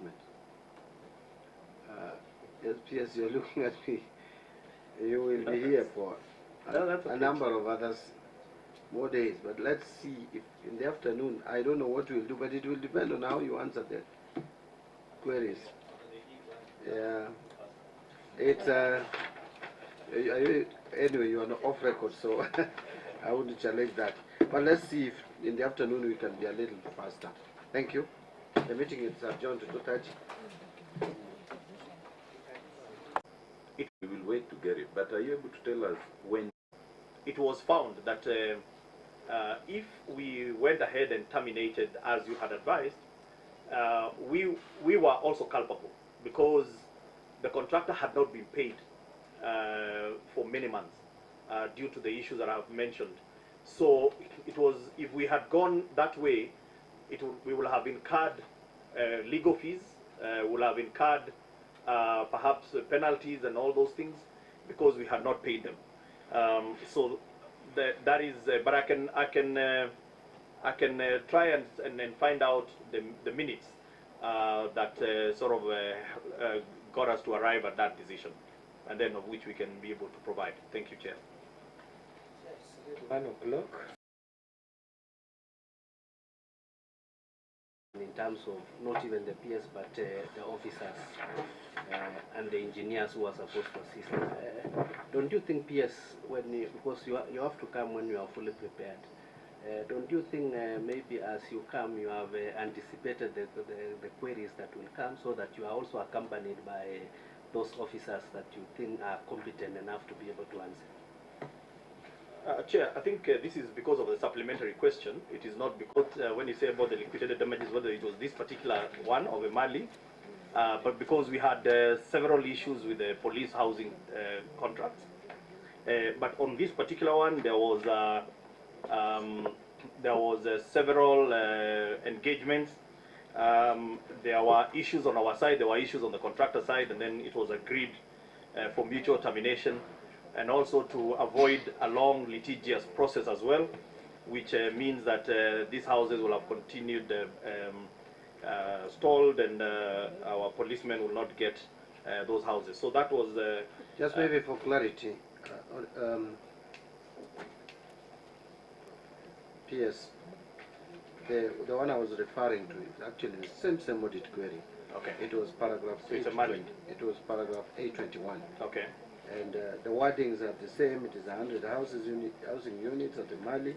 commitment. Yes, PS, you're looking at me. You will be here for a number of others more days, but let's see if in the afternoon, I don't know what we'll do, but it will depend on how you answer the queries. Yeah, it's anyway, you are not off record, so I wouldn't challenge that. But let's see if in the afternoon we can be a little faster. Thank you. The meeting is adjourned to 2:30. We will wait to get it, but are you able to tell us when? It was found that if we went ahead and terminated as you had advised, we were also culpable because the contractor had not been paid for many months due to the issues that I've mentioned. So it was, if we had gone that way, we would have incurred legal fees, would have incurred perhaps penalties and all those things because we had not paid them. So that is, but I can try and find out the minutes that sort of got us to arrive at that decision, and then of which we can be able to provide. Thank you, Chair. 1 o'clock. In terms of not even the PS, but the officers and the engineers who are supposed to assist. Don't you think PS, because you have to come when you are fully prepared, don't you think maybe as you come you have anticipated the queries that will come, so that you are also accompanied by those officers that you think are competent enough to be able to answer? Chair, I think this is because of the supplementary question. It is not because when you say about the liquidated damages, whether it was this particular one of a Mali, but because we had several issues with the police housing contracts. But on this particular one, there was several engagements. There were issues on our side, there were issues on the contractor side, and then it was agreed for mutual termination, and also to avoid a long litigious process as well, which means that these houses will have continued stalled, and our policemen will not get those houses. So that was just maybe for clarity, PS, the one I was referring to is actually the same audit query. Okay. It was paragraph 820. It was paragraph 821. Okay. And the wordings are the same. It is 100 housing units at the Mali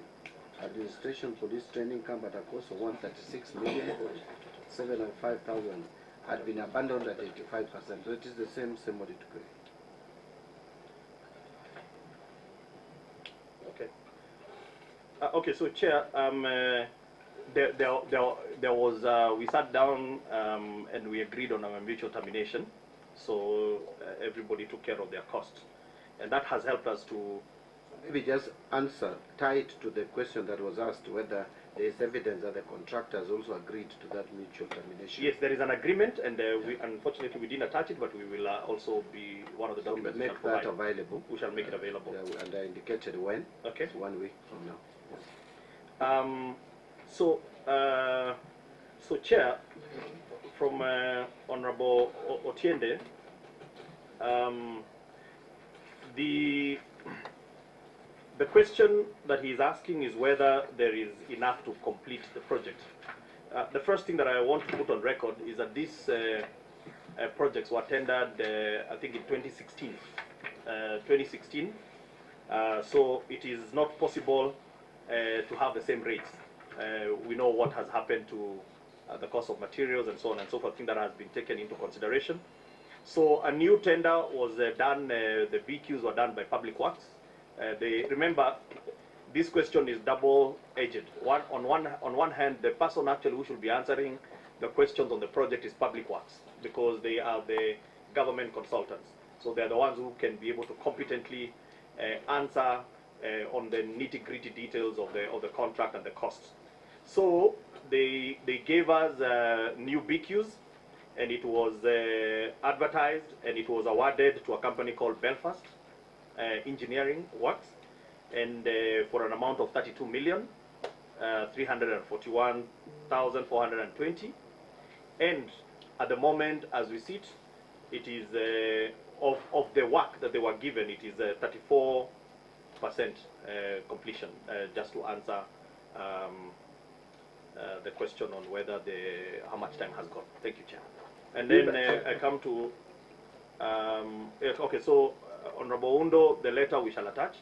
administration police training camp at a cost of 136,705,000 had been abandoned at 85%. So it is the same audit query. Okay. Okay. So, Chair, there was we sat down and we agreed on our mutual termination. So everybody took care of their costs, and that has helped us to. Maybe just answer tied to the question that was asked, whether there is evidence that the contractors also agreed to that mutual termination. Yes, there is an agreement, and we unfortunately we didn't attach it, but we will also be one of the documents. Make that available. We shall make it available. And I indicated when. Okay. It's 1 week from now. Yes. So Chair, from Honorable Otiende, the question that he's asking is whether there is enough to complete the project. The first thing that I want to put on record is that these projects were tendered, I think, in 2016. So it is not possible to have the same rates. We know what has happened to the cost of materials and so on and so forth. I think that has been taken into consideration. So a new tender was done. The BQs were done by Public Works. Remember, this question is double-edged. On one hand, the person actually who should be answering the questions on the project is Public Works, because they are the government consultants. So they are the ones who can be able to competently answer on the nitty-gritty details of the contract and the costs. So they gave us new BQs, and it was advertised, and it was awarded to a company called Belfast Engineering Works, and for an amount of 32,341,420. And At the moment, as we sit, it is of the work that they were given, it is 34% completion. Just to answer the question on whether how much time has gone. Thank you, Chair. And then I come to okay. So Honorable Undo, the letter we shall attach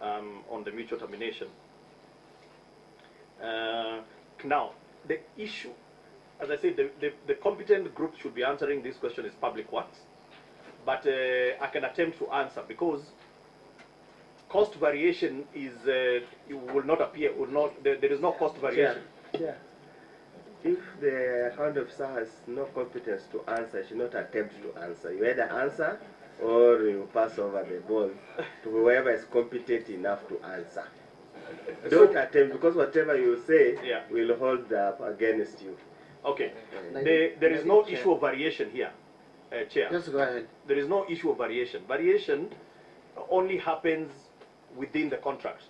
on the mutual termination. Now, the issue, as I said, the competent group should be answering this question is Public Works, but I can attempt to answer because cost variation is it will not appear. There is no cost variation. Yeah. If the account officer has no competence to answer, should not attempt to answer. You either answer or you pass over the ball to whoever is competent enough to answer. Don't attempt, because whatever you say will hold up against you. Okay. There is no issue of variation here, Chair. Just go ahead. There is no issue of variation. Variation only happens within the contract.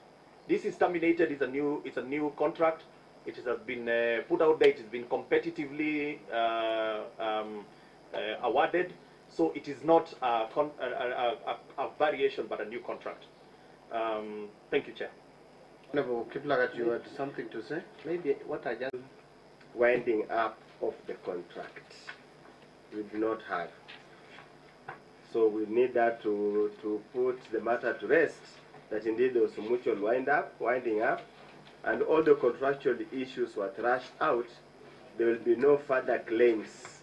This is terminated. It's a new contract. It has been put out there. It has been competitively awarded. So it is not a variation, but a new contract. Thank you, Chair. Honorable Kiplagat, you had something to say? Maybe what I just... Winding up of the contract, we do not have. So we need that to put the matter to rest, that indeed there was a mutual winding up, and all the contractual issues were thrashed out. There will be no further claims.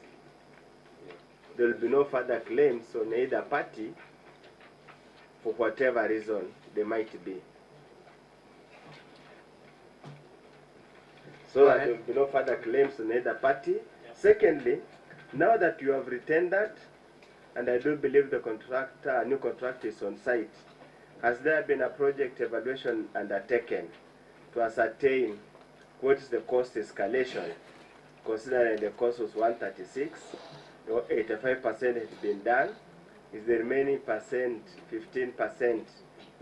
There will be no further claims on either party for whatever reason they might be. So that there will be no further claims on either party. Secondly, now that you have retendered, and I do believe the new contract is on site, has there been a project evaluation undertaken to ascertain what is the cost escalation, considering the cost was 136, or 85% has been done? Is the remaining percent, 15%,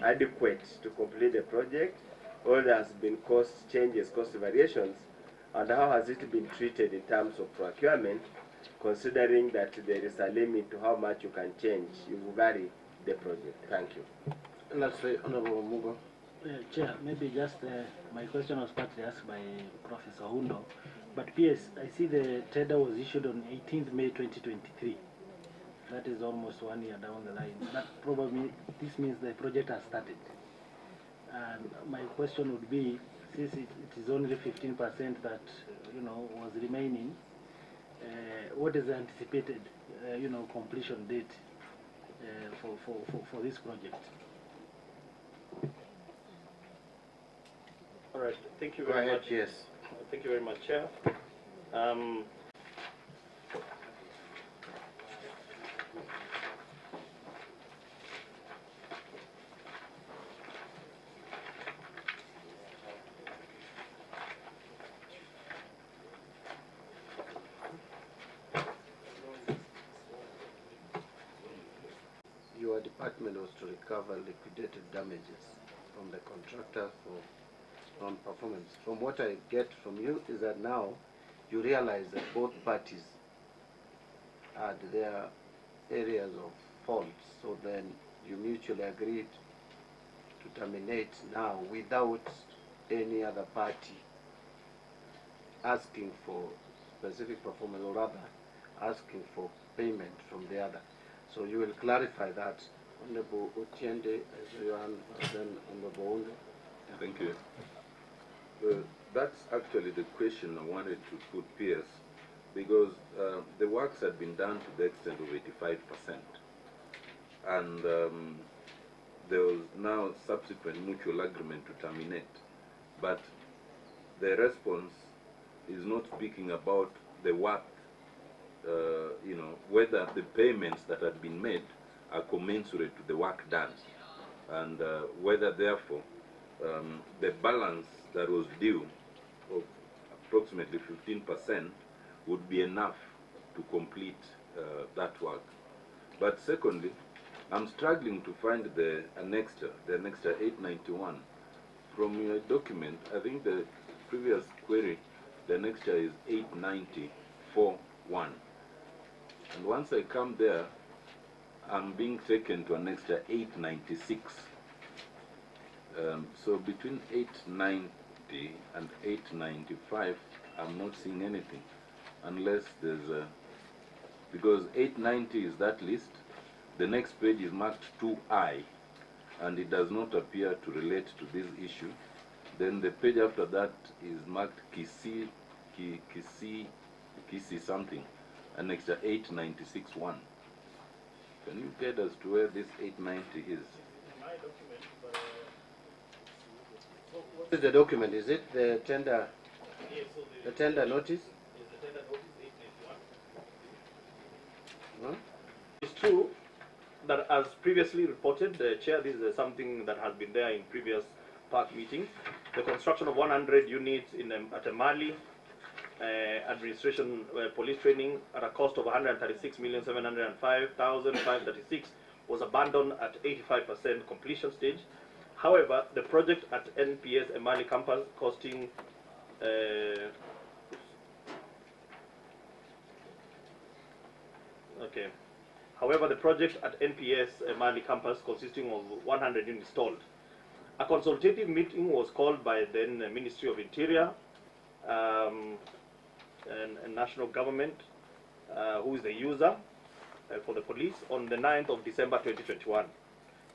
adequate to complete the project? Or there has been cost changes, cost variations, and how has it been treated in terms of procurement, considering that there is a limit to how much you can change, you vary the project? Thank you. Let's say Honorable Mugo. Chair, maybe just my question was partly asked by Professor Undo, but PS, I see the tender was issued on 18th May 2023. That is almost 1 year down the line. That probably, this means the project has started. And my question would be, since it is only 15% that was remaining, what is the anticipated completion date for this project? All right. Thank you very much. Yes. Thank you very much, Chair. Your department was to recover liquidated damages from the contractor for non-performance. From what I get from you is that now you realize that both parties had their areas of fault, so then you mutually agreed to terminate now without any other party asking for specific performance, or rather asking for payment from the other. So you will clarify that. Honorable Otiende, then Honorable Undo. Thank you. That's actually the question I wanted to put Pierce, because the works had been done to the extent of 85%. And there was now subsequent mutual agreement to terminate. But the response is not speaking about the work, whether the payments that had been made are commensurate to the work done, and whether therefore the balance that was due of approximately 15% would be enough to complete that work. But secondly, I'm struggling to find the annexure 891. From your document, I think the previous query, the annexure is 890.41. And once I come there, I'm being taken to an extra 896. So between 890 and 895, I'm not seeing anything, unless there's a, because 890 is that list. The next page is marked 2I, and it does not appear to relate to this issue. Then the page after that is marked Kisi something, an extra 896-1. Can you get us to where this 890 is? What is the document? Is it the tender? Yes, so the tender notice? Is the tender notice 891? Huh? It's true that, as previously reported, Chair, this is something that has been there in previous park meetings. The construction of 100 units at a Mali administration police training at a cost of 136,705,536 was abandoned at 85% completion stage. However, the project at NPS Emali campus costing However, the project at NPS Emali campus consisting of 100 units stalled. A consultative meeting was called by then Ministry of Interior and National Government, who is the user for the police, on the 9th of December 2021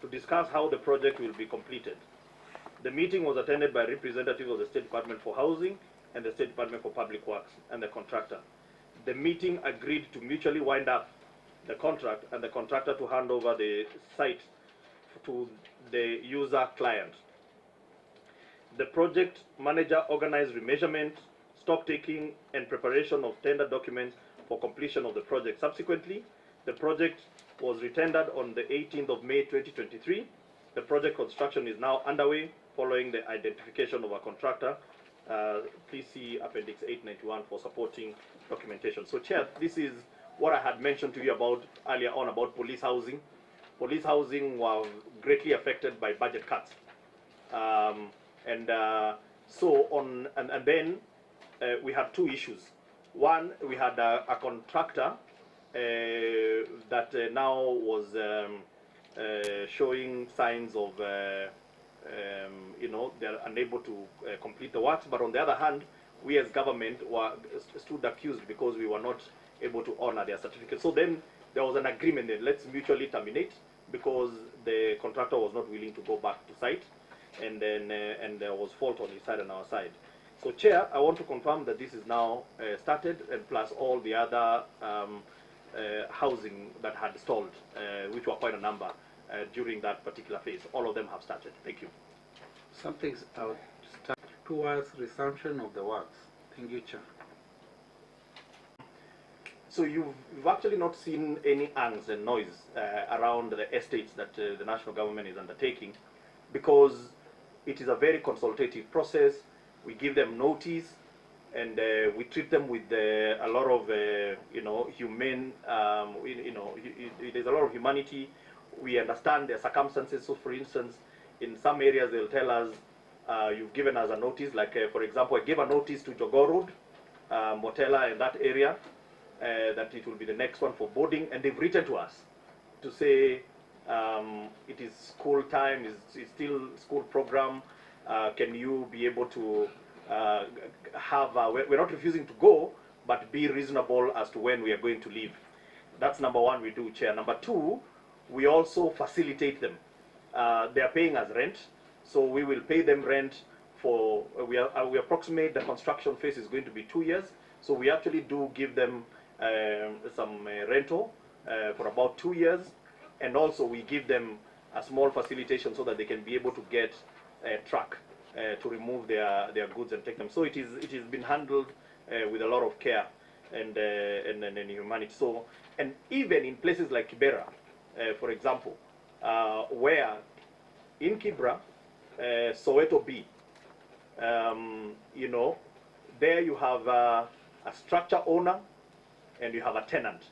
to discuss how the project will be completed. The meeting was attended by representatives of the State Department for Housing and the State Department for Public Works and the contractor. The meeting agreed to mutually wind up the contract and the contractor to hand over the site to the user client. The project manager organized remeasurement, stock taking, and preparation of tender documents for completion of the project. Subsequently, the project was retendered on the 18th of May 2023. The project construction is now underway following the identification of a contractor. Please see Appendix 891 for supporting documentation. So, Chair, this is what I had mentioned to you about earlier on about police housing. Police housing was greatly affected by budget cuts. Then we had two issues. One, we had a contractor that now was showing signs of, they're unable to complete the works. But on the other hand, we as government stood accused because we were not able to honor their certificate. So then there was an agreement that let's mutually terminate, because the contractor was not willing to go back to site, and then there was fault on his side and our side. So, Chair, I want to confirm that this is now started, and plus all the other housing that had stalled, which were quite a number during that particular phase. All of them have started. Thank you. Something's out. Towards resumption of the works. Thank you, Chair. So you've actually not seen any angst and noise around the estates that the national government is undertaking, because it is a very consultative process. We give them notice, and we treat them with a lot of humane. There's a lot of humanity. We understand their circumstances. So, for instance, in some areas they'll tell us, you've given us a notice. Like for example, I gave a notice to Jogoo Road, Motela, in that area, that it will be the next one for boarding, and they've written to us to say it is school time, it's still school program. Can you be able to have, we're not refusing to go, but be reasonable as to when we are going to leave. That's number one we do, Chair. Number two, we also facilitate them. They are paying us rent, so we will pay them rent for, we approximate the construction phase is going to be 2 years, so we actually do give them some rental for about 2 years, and also we give them a small facilitation so that they can be able to get a truck to remove their goods and take them. So it has been handled with a lot of care and humanity. So, and even in places like Kibera, for example, where in Kibra, Soweto B, there you have a structure owner and you have a tenant,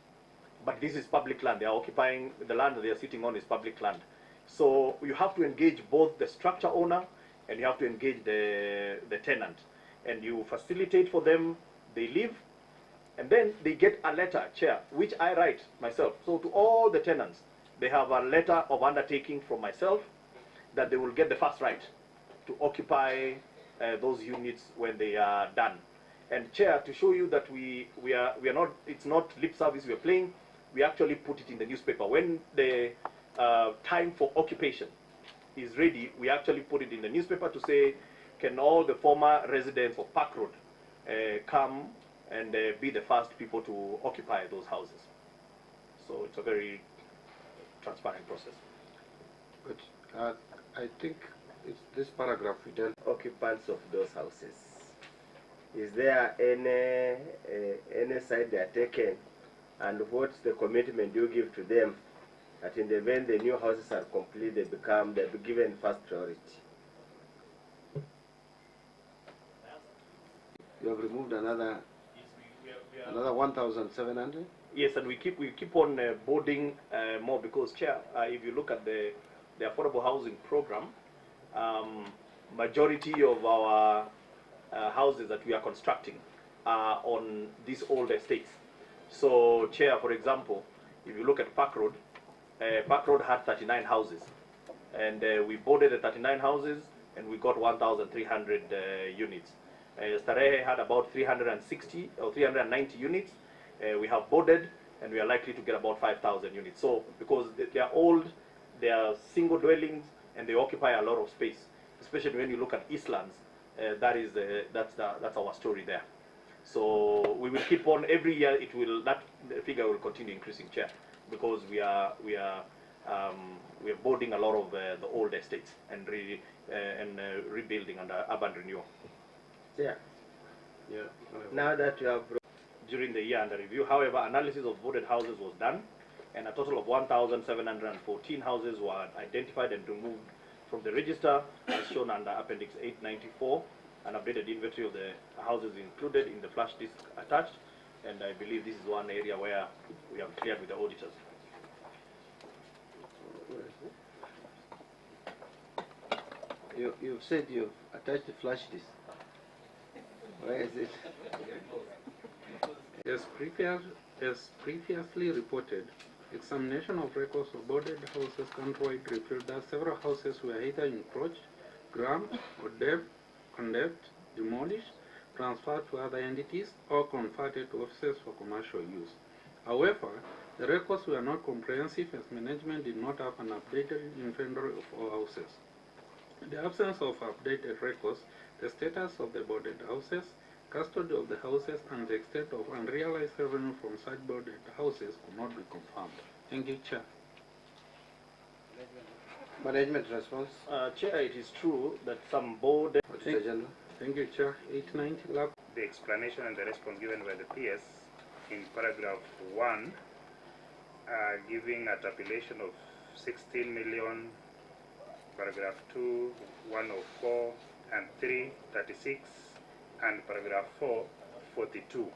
but this is public land. They are occupying the land that they are sitting on is public land. So you have to engage both the structure owner and you have to engage the tenant, and you facilitate for them. They live, And then they get a letter, Chair, which I write myself. So to all the tenants, they have a letter of undertaking from myself that they will get the first right to occupy those units when they are done. And Chair, to show you that we are not, it's not lip service we are playing, we actually put it in the newspaper. When the time for occupation is ready, we actually put it in the newspaper to say, can all the former residents of Park Road come and be the first people to occupy those houses. So it's a very transparent process. But I think it's this paragraph we dealt. Occupants of those houses. Is there any side they are taken, and what's the commitment you give to them that in the event the new houses are complete, they'll be given first priority? You have removed another 1,700? Yes, and we keep on boarding more because, Chair, if you look at the affordable housing program, majority of our houses that we are constructing are on these old estates. So, Chair, for example, if you look at Park Road had 39 houses, and we boarded the 39 houses, and we got 1,300 units. Starehe had about 360 or 390 units. We have boarded, and we are likely to get about 5,000 units. So, because they are old, they are single dwellings, and they occupy a lot of space. Especially when you look at Eastlands, that's our story there. So we will keep on every year. That figure will continue increasing, Chair, because we are boarding a lot of the old estates and rebuilding under urban renewal. Yeah. Now that you have during the year under review, however, analysis of boarded houses was done, and a total of 1,714 houses were identified and removed from the register, as shown under Appendix 894. An updated inventory of the houses included in the flash disk attached, and I believe this is one area where we have cleared with the auditors. You've said you've attached the flash disk. Where is it? As previously reported, examination of records of boarded houses countrywide revealed that several houses were either encroached, grabbed, or condemned, demolished, transferred to other entities, or converted to offices for commercial use. However, the records were not comprehensive as management did not have an updated inventory of all houses. In the absence of updated records, the status of the boarded houses, custody of the houses, and the extent of unrealized revenue from such boarded houses could not be confirmed. Thank you, Chair. Management response? Chair, it is true that some boarded... What is the agenda? Thank you, Chair. 890 lab. The explanation and the response given by the PS in paragraph 1 giving a tabulation of 16 million, paragraph 2, 104, and 3, 36, and paragraph 4, 42,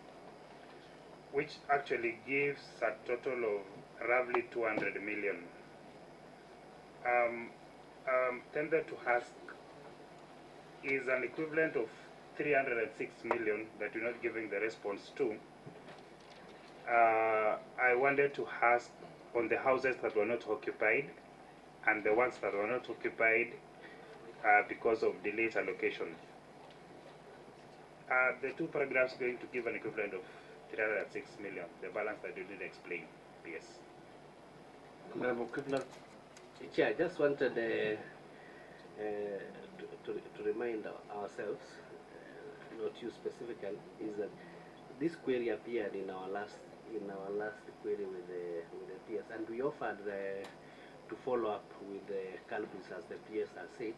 which actually gives a total of roughly 200 million. Tended to ask is an equivalent of 306 million that you're not giving the response to. I wanted to ask on the houses that were not occupied and the ones that were not occupied because of delayed allocation. The two paragraphs going to give an equivalent of 306 million, the balance that you didn't explain, PS. Chair, I just wanted to remind ourselves, not you specifically, is that this query appeared in our last query with the PS, and we offered to follow up with the culprits as the PS has said.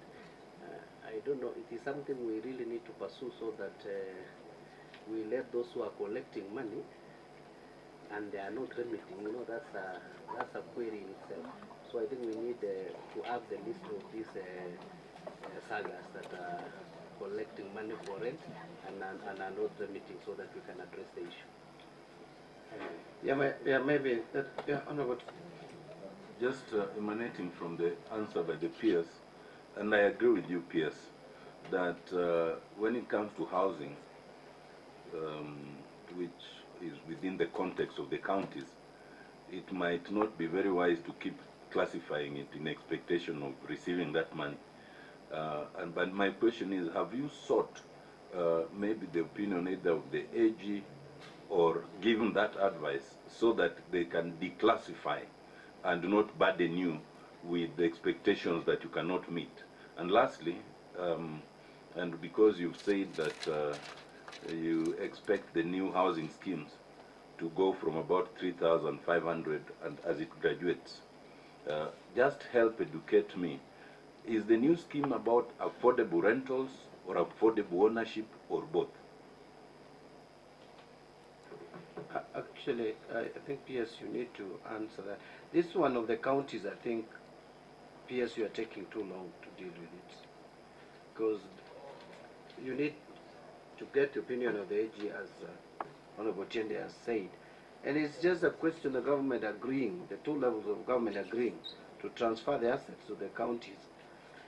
I don't know, it is something we really need to pursue so that we let those who are collecting money and they are not remitting, you know, that's a query in itself. So I think we need to have the list of these sagas that are collecting money for rent and are not remitting so that we can address the issue. Maybe that, Honorable. Just emanating from the answer by the peers, and I agree with you, peers, that when it comes to housing, which is within the context of the counties, it might not be very wise to keep classifying it in expectation of receiving that money. But my question is, have you sought maybe the opinion either of the AG or given that advice so that they can declassify and not burden you with the expectations that you cannot meet? And lastly, and because you've said that you expect the new housing schemes to go from about 3,500 and as it graduates, just help educate me. Is the new scheme about affordable rentals or affordable ownership or both? Actually, I think PS, you need to answer that. This one of the counties, I think PS, you are taking too long to deal with it, because you need to get the opinion of the AG, as Honorable Chende has said, and it's just a question of the government agreeing, the two levels of government agreeing to transfer the assets to the counties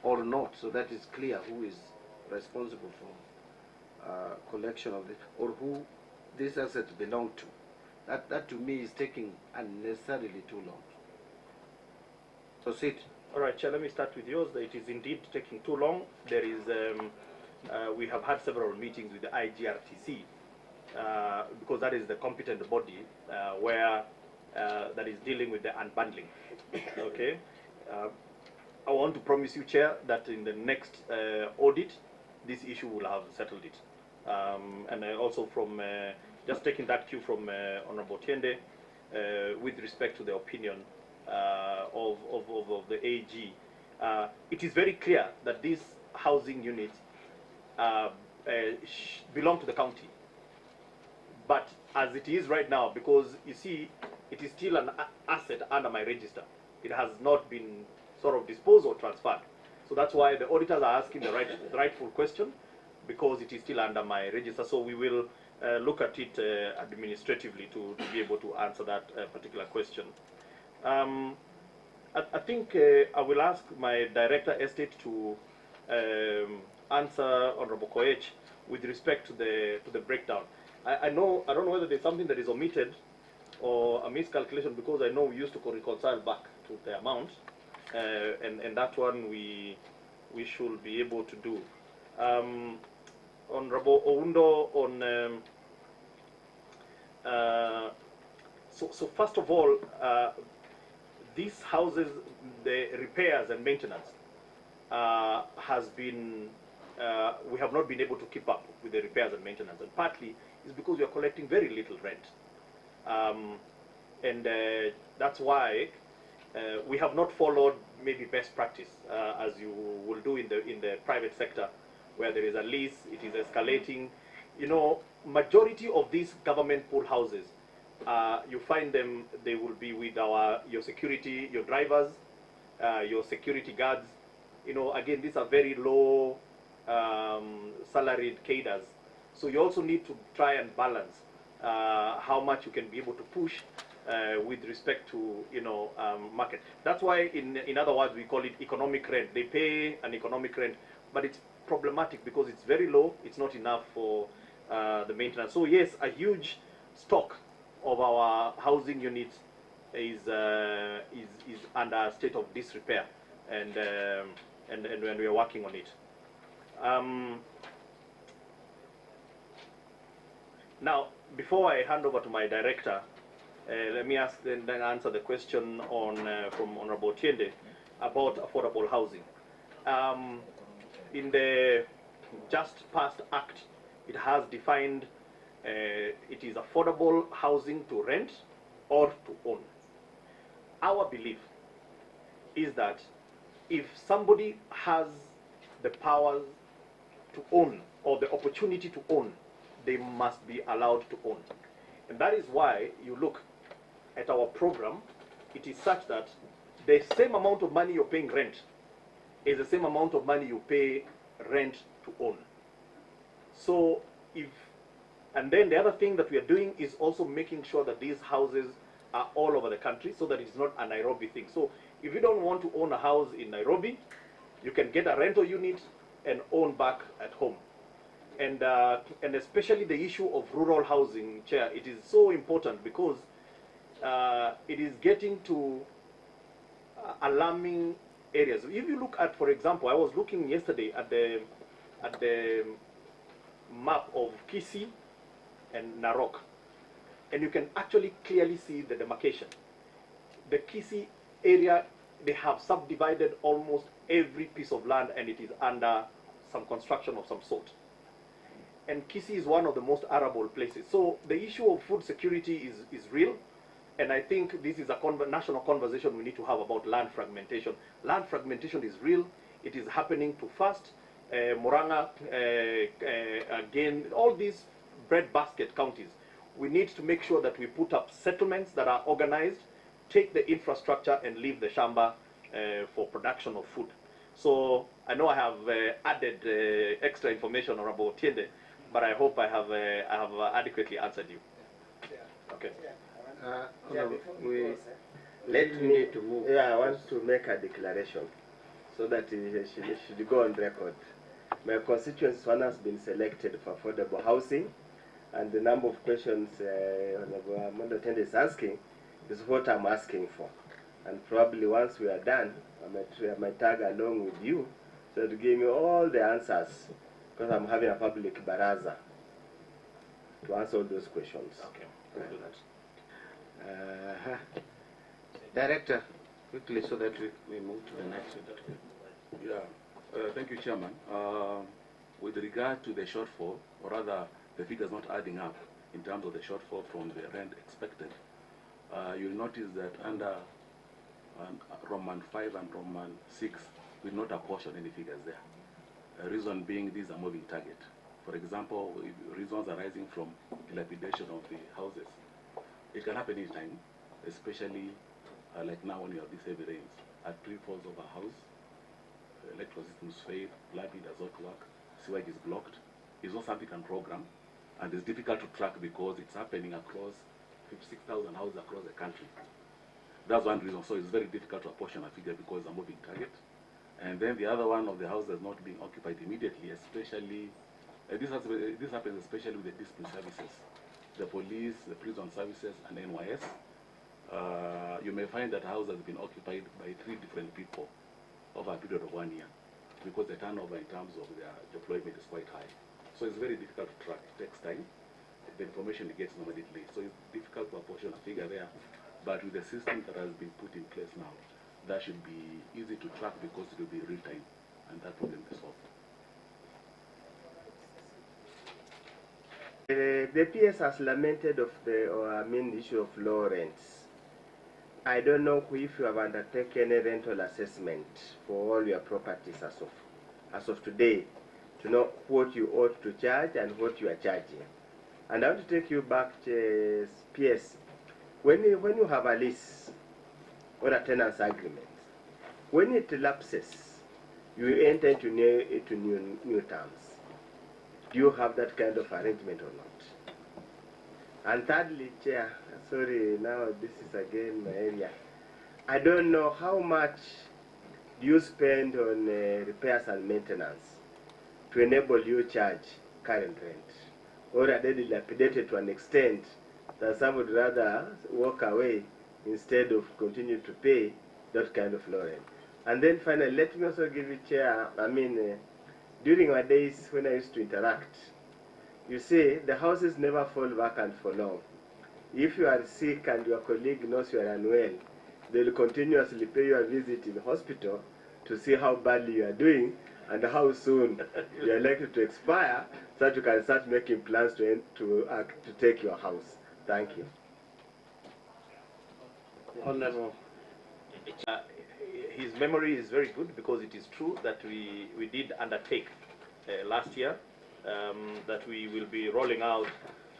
or not, so that is clear who is responsible for collection of it or who these assets belong to. That to me is taking unnecessarily too long. So sit. All right, Chair, let me start with yours. It is indeed taking too long. There is, we have had several meetings with the IGRTC because that is the competent body where that is dealing with the unbundling. Okay. I want to promise you, Chair, that in the next audit, this issue will have settled it. And also from just taking that cue from Honorable Tiende with respect to the opinion of the AG, it is very clear that these housing units belong to the county. But as it is right now, because you see, it is still an asset under my register. It has not been sort of disposed or transferred. So that's why the auditors are asking the rightful question, because it is still under my register. So we will look at it administratively to be able to answer that particular question. I think I will ask my Director Estate to answer Honorable Koech with respect to the breakdown. I don't know whether there's something that is omitted or a miscalculation, because I know we used to reconcile back to the amount, and that one we should be able to do. Honorable Oundo on so first of all, these houses, the repairs and maintenance has been we have not been able to keep up with the repairs and maintenance, and partly is because we are collecting very little rent, and that's why we have not followed maybe best practice as you will do in the private sector, where there is a lease, it is escalating. You know, majority of these government pool houses, you find them, they will be with your security, your drivers, your security guards. You know, again, these are very low salaried cadres. So you also need to try and balance how much you can be able to push with respect to, you know, market. That's why, in other words, we call it economic rent. They pay an economic rent, but it's problematic because it's very low. It's not enough for the maintenance. So yes, a huge stock of our housing units is under a state of disrepair, and when we are working on it. Now, before I hand over to my director, let me ask then answer the question on from Honorable Tiende about affordable housing. In the just passed act, it has defined it is affordable housing to rent or to own. Our belief is that if somebody has the powers to own or the opportunity to own, they must be allowed to own. And that is why you look at our program, it is such that the same amount of money you're paying rent is the same amount of money you pay rent to own. So and then the other thing that we are doing is also making sure that these houses are all over the country, so that it's not a Nairobi thing. So if you don't want to own a house in Nairobi, you can get a rental unit and own back at home. and especially the issue of rural housing, Chair, it is so important because it is getting to alarming areas. If you look at, for example, I was looking yesterday at the map of Kisii and Narok, and you can actually clearly see the demarcation. The Kisii area, they have subdivided almost every piece of land, and it is under some construction of some sort. And Kisii is one of the most arable places. So the issue of food security is real. And I think this is a national conversation we need to have about land fragmentation. Land fragmentation is real. It is happening too fast. Murang'a, again, all these breadbasket counties, we need to make sure that we put up settlements that are organized, take the infrastructure, and leave the shamba for production of food. So I know I have added extra information about Tiende, but I hope I have adequately answered you. Okay. Let me to move. Yeah, I want to make a declaration so that it should go on record. My constituency one has been selected for affordable housing, and the number of questions Honorable Mondotende is asking is what I'm asking for. And probably once we are done, I might tag along with you so to give me all the answers, because I'm having a public baraza to answer all those questions. Okay, we'll do that. Director, quickly so that we move to the next. Yeah, thank you, Chairman. With regard to the shortfall, or rather the figures not adding up in terms of the shortfall from the rent expected, you'll notice that under Roman 5 and Roman 6, we not apportion any figures there. Reason being, these are moving target. For example, reasons arising from dilapidation of the houses. It can happen anytime, especially like now when you have these heavy rains. A tree falls over a house, electrical systems fail, plumbing does not work, sewage is blocked. It's not something you can program, and it's difficult to track because it's happening across 56,000 houses across the country. That's one reason. So it's very difficult to apportion a figure because it's a moving target. And then the other one of the houses not being occupied immediately, especially, this happens especially with the discipline services. The police, the prison services, and NYS, you may find that a house has been occupied by 3 different people over a period of 1 year because the turnover in terms of their deployment is quite high. So it's very difficult to track. It takes time. The information gets normally delayed. So it's difficult to apportion a figure there. But with the system that has been put in place now, that should be easy to track because it will be real time, and that problem is solved. The PS has lamented of the issue of low rents. I don't know if you have undertaken a rental assessment for all your properties as of today to know what you ought to charge and what you are charging. And I want to take you back to PS. When you have a lease or a tenants agreement, when it lapses, you enter into new terms. Do you have that kind of arrangement or not? And thirdly, Chair, sorry, now this is again my area. I don't know how much do you spend on repairs and maintenance to enable you charge current rent? Or are they dilapidated to an extent that some would rather walk away instead of continue to pay that kind of low rent? And then finally, let me also give you, Chair, during my days when I used to interact, you see, the houses never fall vacant for long. If you are sick and your colleague knows you are unwell, they will continuously pay you a visit in the hospital to see how badly you are doing and how soon you are likely to expire, so that you can start making plans to take your house. Thank you. Honorable. His memory is very good because it is true that we did undertake last year that we will be rolling out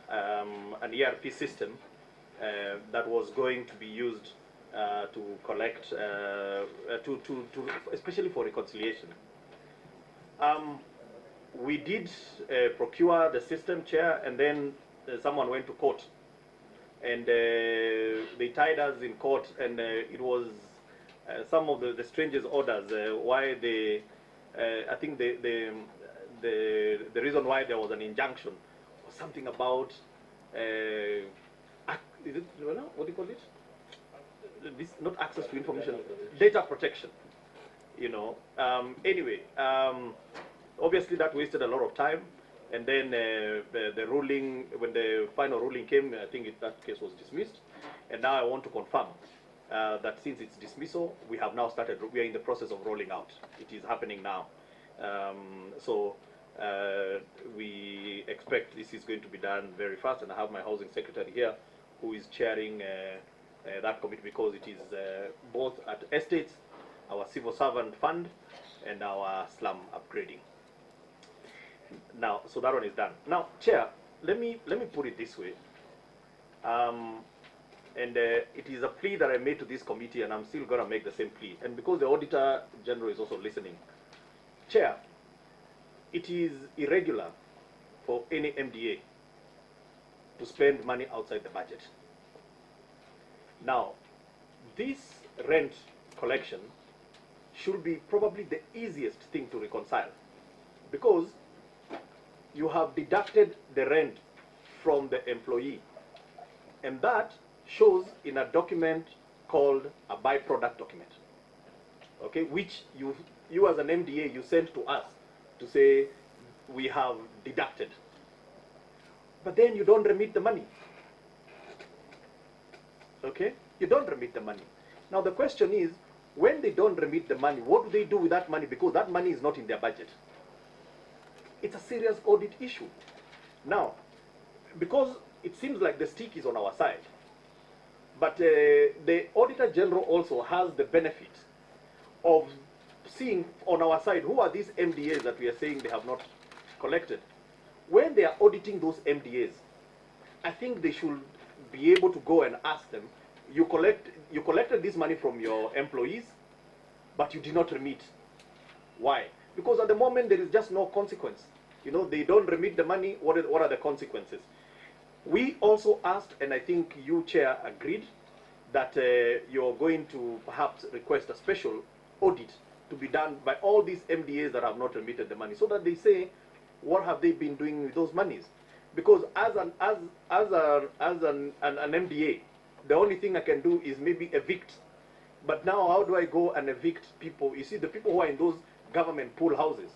an ERP system that was going to be used to collect, especially for reconciliation. We did procure the system, Chair, and then someone went to court. And they tied us in court, and it was some of the strangest orders why they, I think the reason why there was an injunction was something about is it, what do you call it? This, not access to information, data protection. You know. Anyway, obviously that wasted a lot of time, and then the ruling, when the final ruling came, I think that case was dismissed, and now I want to confirm that since its dismissal, we have now started. We are in the process of rolling out. It is happening now. So we expect this is going to be done very fast, and I have my housing secretary here who is chairing that committee, because it is both at estates, our civil servant fund, and our slum upgrading. Now, so that one is done. Now, Chair, let me put it this way. It is a plea that I made to this committee, and I'm still going to make the same plea. And because the Auditor General is also listening, Chair, it is irregular for any MDA to spend money outside the budget. Now, this rent collection should be probably the easiest thing to reconcile, because you have deducted the rent from the employee, and that shows in a document called a byproduct document, okay, which you as an MDA, you sent to us to say we have deducted, but then you don't remit the money. Okay, you don't remit the money. Now the question is, when they don't remit the money, what do they do with that money? Because that money is not in their budget. It's a serious audit issue. Now, because it seems like the stick is on our side, but the Auditor General also has the benefit of seeing on our side who are these MDAs that we are saying they have not collected. When they are auditing those MDAs, I think they should be able to go and ask them, you collected this money from your employees, but you did not remit. Why? Because at the moment there is just no consequence. You know, they don't remit the money. What are the consequences? We also asked, and I think you, Chair, agreed that you're going to perhaps request a special audit to be done by all these MDAs that have not remitted the money, so that they say what have they been doing with those monies. Because as an MDA, the only thing I can do is maybe evict. But now, how do I go and evict people? You see, the people who are in those government pool houses,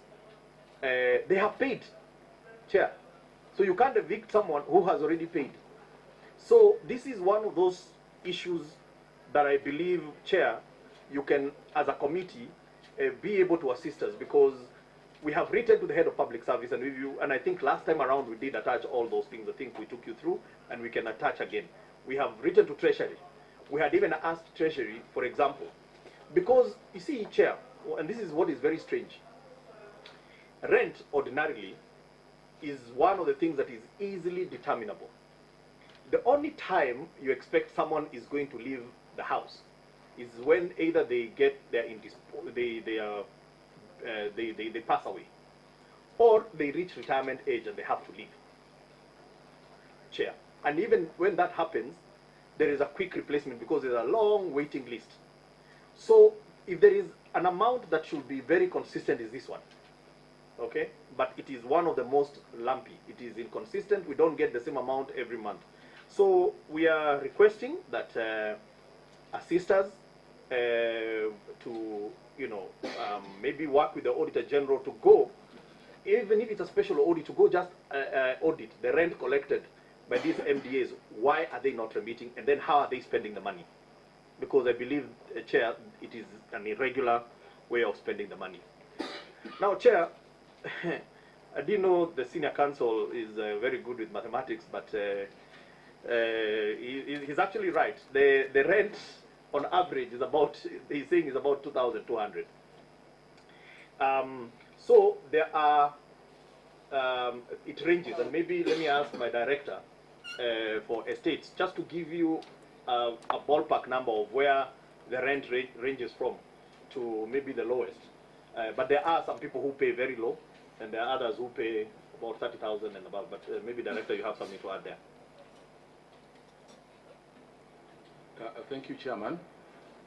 they have paid, Chair. So you can't evict someone who has already paid. So this is one of those issues that I believe, Chair, you can, as a committee, be able to assist us, because we have written to the head of public service and review, and I think last time around we did attach all those things. I think we took you through, and we can attach again. We have written to Treasury. We had even asked Treasury, for example, because you see, Chair, and this is what is very strange. Rent ordinarily is one of the things that is easily determinable. The only time you expect someone is going to leave the house is when either they get they pass away, or they reach retirement age and they have to leave, Chair. And even when that happens, there is a quick replacement because there's a long waiting list. So if there is an amount that should be very consistent, is this one, okay? But it is one of the most lumpy. It is inconsistent. We don't get the same amount every month. So we are requesting that assist us to, you know, maybe work with the Auditor General to go, even if it's a special audit, to go just audit the rent collected by these MDAs. Why are they not remitting, and then how are they spending the money? Because I believe, Chair, it is an irregular way of spending the money. Now, Chair, I didn't know the senior counsel is very good with mathematics, but he's actually right. The rent on average is about, he's saying, is about 2,200. So there are, it ranges, and maybe let me ask my director for estates just to give you a ballpark number of where the rent ranges from to maybe the lowest. But there are some people who pay very low, and there are others who pay about 30,000 and above. But maybe, Director, you have something to add there. Thank you, Chairman.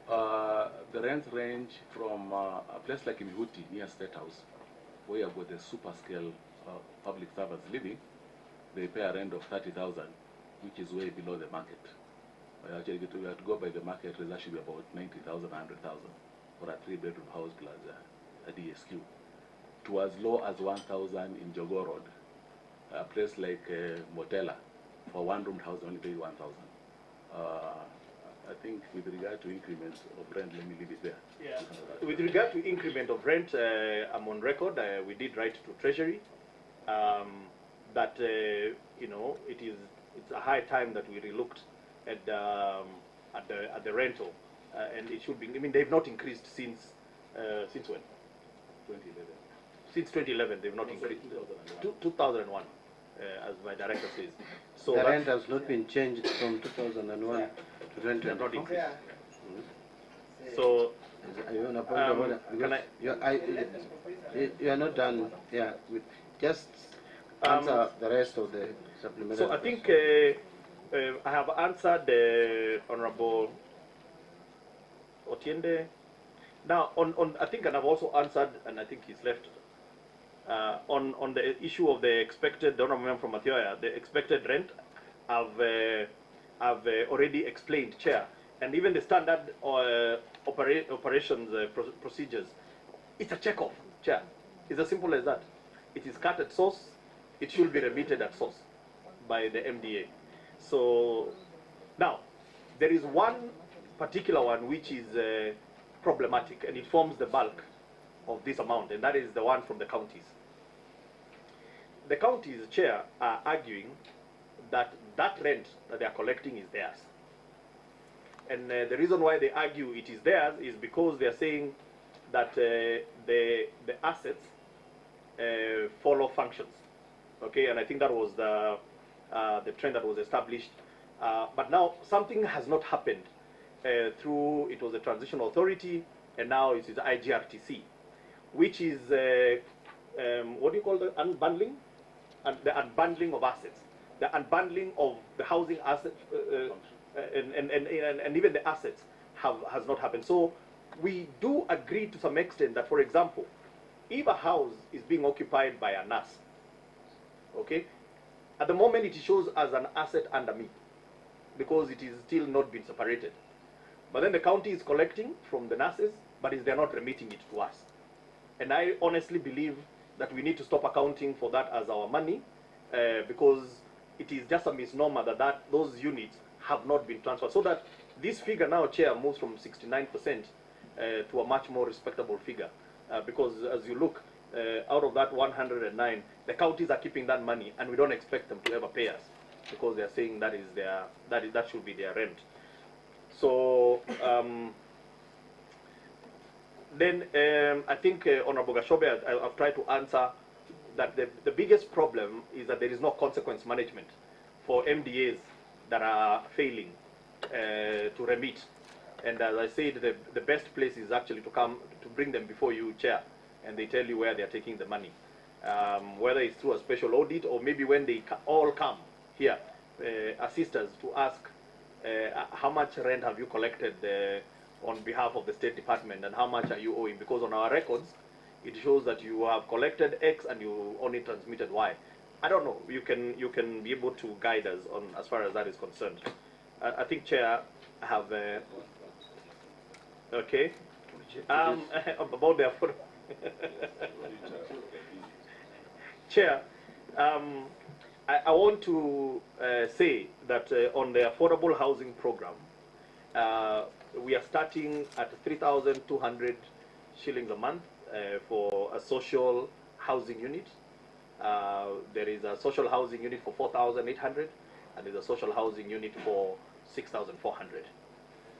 The rents range from a place like Mihuti near State House, where you've got the super scale public servants living, they pay a rent of 30,000, which is way below the market. Actually, if we have to go by the market, it should be about 90,000, 100,000 for a 3-bedroom house plus a DSQ. To as low as 1,000 in Jogo Road, a place like Motela, for one-room house only pay 1,000. I think with regard to increments of rent, let me leave it there. Yeah. With regard to increment of rent, I'm on record. We did write to Treasury that you know it's a high time that we relooked at the rental, and it should be. I mean, they've not increased since when? 2011. Since 2011, they've not increased. 2001, as my director says. So the rent has not been changed from 2001 to 2024. not increased. So Are you on a point of order? can I? You are not done. Yeah, with just answer the rest of the supplementary. So I think I have answered the Honorable Otiende. Now, on I think, and I've also answered, and I think he's left, on the issue of the expected, the Honorable Member from Mathioya, the expected rent, I've already explained, Chair, and even the standard operations procedures, it's a check-off, Chair. It's as simple as that. It is cut at source, it should be remitted at source by the MDA. So now, there is one particular one which is problematic, and it forms the bulk of this amount, and that is the one from the counties. The counties, Chair, are arguing that that rent that they are collecting is theirs. And the reason why they argue it is theirs is because they are saying that the assets follow functions. Okay, and I think that was the trend that was established. But now something has not happened through, it was a transitional authority, and now it is IGRTC, which is, what do you call the unbundling? And the unbundling of assets. The unbundling of the housing assets, and even the assets has not happened. So we do agree to some extent that, for example, if a house is being occupied by a nurse, okay, at the moment it shows as an asset under me because it is still not been separated. But then the county is collecting from the nurses, but they're not remitting it to us. And I honestly believe that we need to stop accounting for that as our money, because it is just a misnomer that those units have not been transferred. So that this figure now, Chair, moves from 69% to a much more respectable figure. Because as you look, out of that 109, the counties are keeping that money, and we don't expect them to ever pay us because they are saying that is their that should be their rent. So then I think Honorable Gashobe, I've tried to answer that the biggest problem is that there is no consequence management for MDAs that are failing to remit. And as I said, the best place is actually to bring them before you, Chair, and they tell you where they are taking the money. Whether it's through a special audit or maybe when they all come here, assist us to ask how much rent have you collected on behalf of the State Department, and how much are you owing? Because on our records, it shows that you have collected X and you only transmitted Y. I don't know. You can be able to guide us on as far as that is concerned. I think, Chair, I have okay. About the Chair, I want to say that on the affordable housing program, we are starting at 3,200 shillings a month for a social housing unit. There is a social housing unit for 4,800, and there's a social housing unit for 6,400.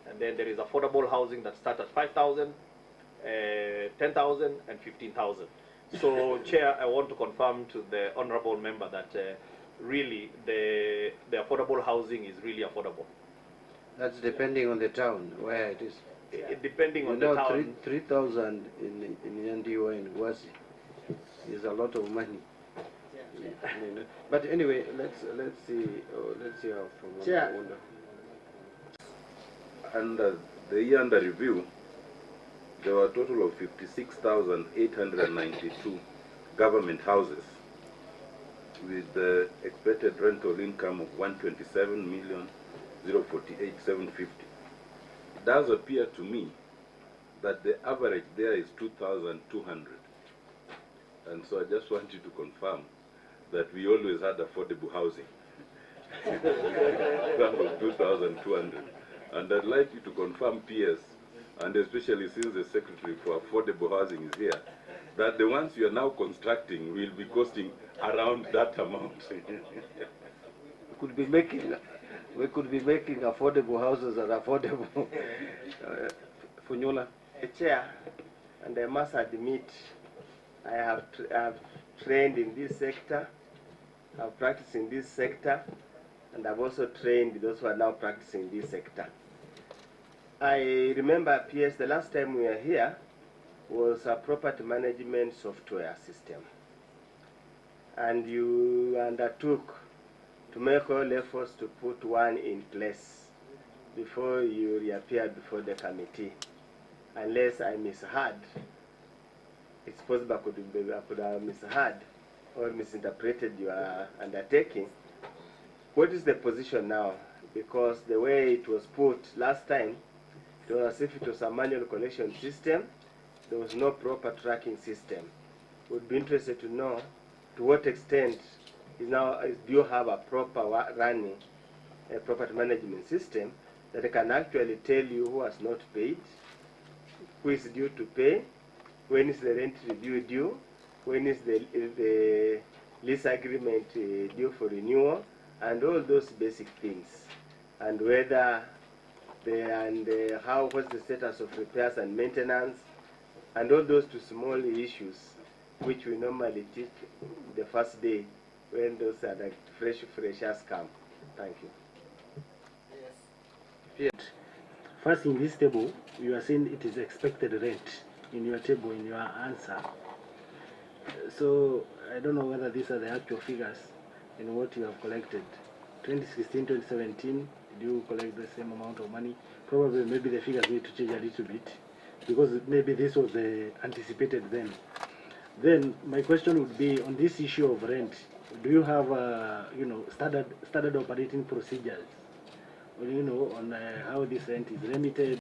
And then there is affordable housing that starts at 5,000, 10,000, and 15,000. So, Chair, I want to confirm to the honourable member that really the affordable housing is really affordable. That's depending on the town where it is. Depending on the town. 3,000 in Nyandiwa and Wasi is a lot of money. But anyway, let's see how from Chair. Under the year under review, there were a total of 56,892 government houses with the expected rental income of 127,048,750. It does appear to me that the average there is 2,200. And so I just want you to confirm that we always had affordable housing. Number 2,200. And I'd like you to confirm, PS, and especially since the Secretary for Affordable Housing is here, that the ones you are now constructing will be costing around that amount. We could be making affordable houses that are affordable. Funyola. Chair, and I must admit, I have trained in this sector, I've practiced in this sector, and I've also trained those who are now practicing this sector. I remember, PS, the last time we were here was a property management software system. And you undertook to make all efforts to put one in place before you reappeared before the committee. Unless I misheard, it's possible I could have misheard or misinterpreted your undertaking. What is the position now? Because the way it was put last time, it was as if it was a manual collection system. There was no proper tracking system. Would be interested to know to what extent do you have a proper running property management system that can actually tell you who has not paid, who is due to pay, when is the rent review due, when is the lease agreement due for renewal, and all those basic things, and whether what's the status of repairs and maintenance, and all those two small issues which we normally teach the first day when those are like freshers come. Thank you. Yes. First, in this table, you are saying it is expected rent in your table, in your answer. So, I don't know whether these are the actual figures in what you have collected. 2016, 2017, do you collect the same amount of money? Probably, maybe the figures need to change a little bit, because maybe this was anticipated then. Then, my question would be, on this issue of rent, do you have, standard operating procedures, on how this rent is limited?